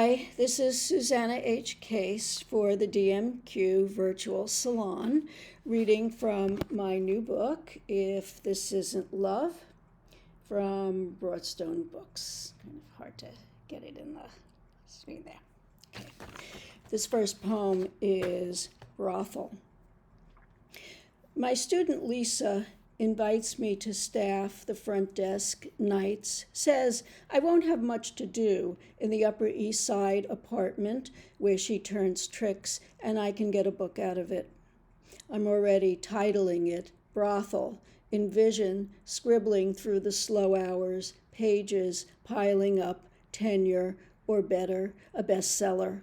Hi, this is Susana H. Case for the DMQ Virtual Salon, reading from my new book, If This Isn't Love, from Broadstone Books. Kind of hard to get it in the screen there. Okay. This first poem is Brothel. My student Lisa invites me to staff the front desk nights, says I won't have much to do in the Upper East Side apartment where she turns tricks and I can get a book out of it. I'm already titling it Brothel, in vision, scribbling through the slow hours, pages piling up, tenure, or better, a bestseller.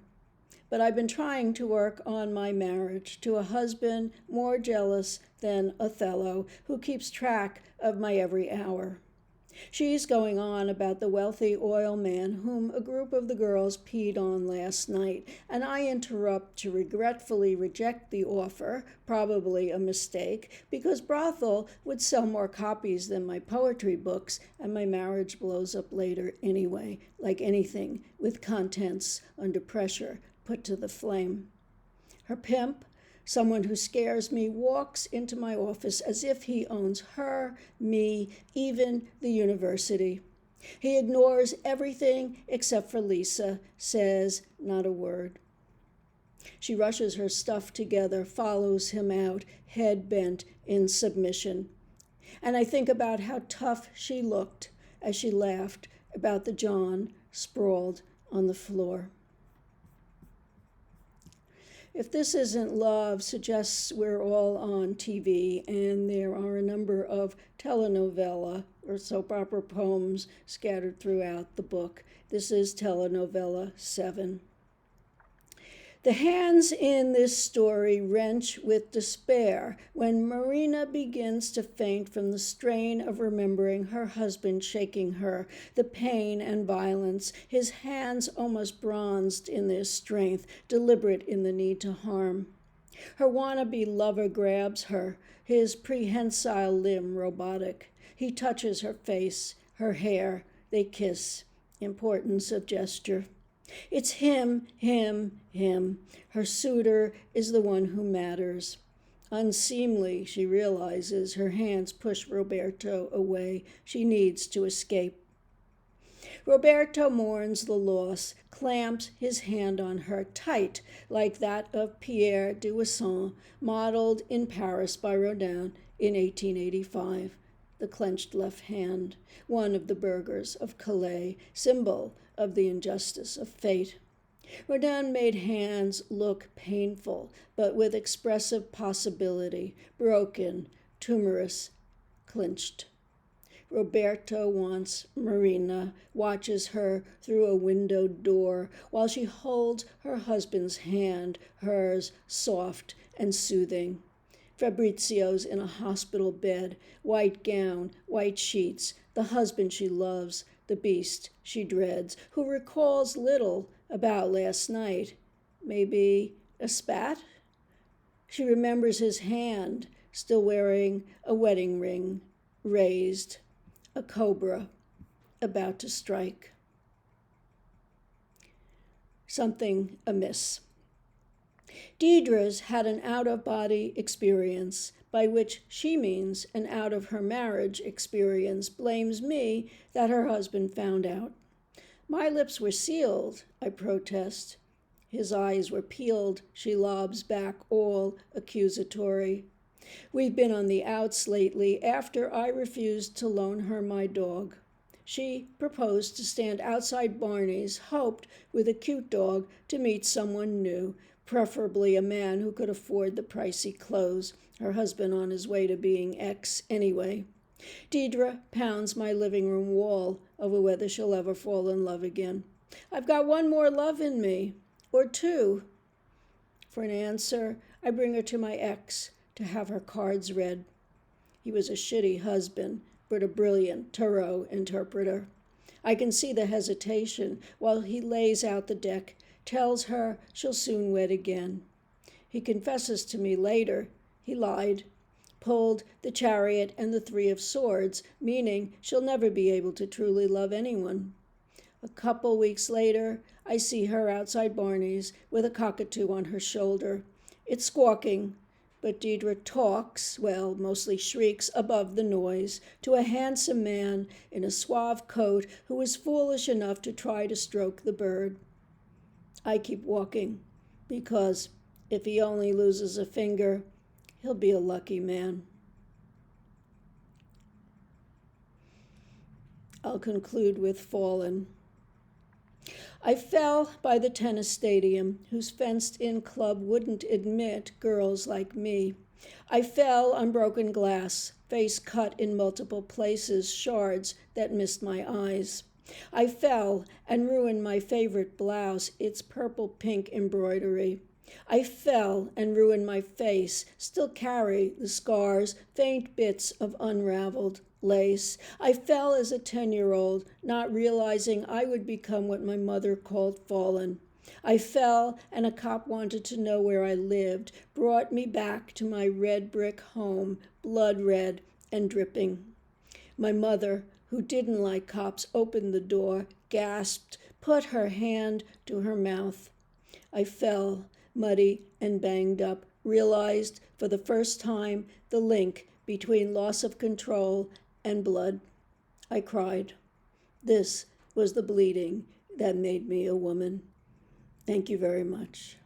But I've been trying to work on my marriage to a husband more jealous than Othello, who keeps track of my every hour. She's going on about the wealthy oil man whom a group of the girls peed on last night, and I interrupt to regretfully reject the offer, probably a mistake, because Brothel would sell more copies than my poetry books, and my marriage blows up later anyway, like anything with contents under pressure put to the flame. Her pimp, someone who scares me, walks into my office as if he owns her, me, even the university. He ignores everything except for Lisa, says not a word. She rushes her stuff together, follows him out, head bent in submission. And I think about how tough she looked as she laughed about the John sprawled on the floor. If This Isn't Love suggests we're all on TV, and there are a number of telenovela or soap opera poems scattered throughout the book. This is telenovela 7. The hands in this story wrench with despair when Marina begins to faint from the strain of remembering her husband shaking her, the pain and violence, his hands almost bronzed in their strength, deliberate in the need to harm. Her wannabe lover grabs her, his prehensile limb robotic. He touches her face, her hair. They kiss. Importance of gesture. It's him. Her suitor is the one who matters. Unseemly, she realizes, her hands push Roberto away. She needs to escape. Roberto mourns the loss, clamps his hand on her tight, like that of Pierre d'Aucassin, modeled in Paris by Rodin in 1885. The clenched left hand, one of the burghers of Calais, symbol of the injustice of fate. Rodin made hands look painful, but with expressive possibility, broken, tumorous, clenched. Roberto wants Marina, watches her through a windowed door while she holds her husband's hand, hers soft and soothing. Fabrizio's in a hospital bed, white gown, white sheets, the husband she loves, the beast she dreads, who recalls little about last night. Maybe a spat? She remembers his hand, still wearing a wedding ring, raised, a cobra, about to strike. Something amiss. Deidre's had an out-of-body experience, by which she means an out-of-her-marriage experience, blames me that her husband found out. My lips were sealed, I protest. His eyes were peeled, she lobs back, all accusatory. We've been on the outs lately after I refused to loan her my dog. She proposed to stand outside Barney's, hoped, with a cute dog, to meet someone new, preferably a man who could afford the pricey clothes, her husband on his way to being ex anyway. Deidre pounds my living room wall over whether she'll ever fall in love again. I've got one more love in me, or two. For an answer, I bring her to my ex to have her cards read. He was a shitty husband, but a brilliant tarot interpreter. I can see the hesitation while he lays out the deck, tells her she'll soon wed again. He confesses to me later he lied, pulled the Chariot and the Three of Swords, meaning she'll never be able to truly love anyone. A couple weeks later, I see her outside Barney's with a cockatoo on her shoulder. It's squawking, but Deidre talks, well, mostly shrieks above the noise, to a handsome man in a suave coat who is foolish enough to try to stroke the bird. I keep walking, because if he only loses a finger, he'll be a lucky man. I'll conclude with Fallen. I fell by the tennis stadium, whose fenced-in club wouldn't admit girls like me. I fell on broken glass, face cut in multiple places, shards that missed my eyes. I fell and ruined my favorite blouse, its purple-pink embroidery. I fell and ruined my face, still carry the scars, faint bits of unraveled lace. I fell as a 10-year-old, not realizing I would become what my mother called fallen. I fell, and a cop wanted to know where I lived, brought me back to my red brick home, blood red and dripping. My mother, who didn't like cops, opened the door, gasped, put her hand to her mouth. I fell, muddy and banged up, realized for the first time the link between loss of control and blood. I cried. This was the bleeding that made me a woman. Thank you very much.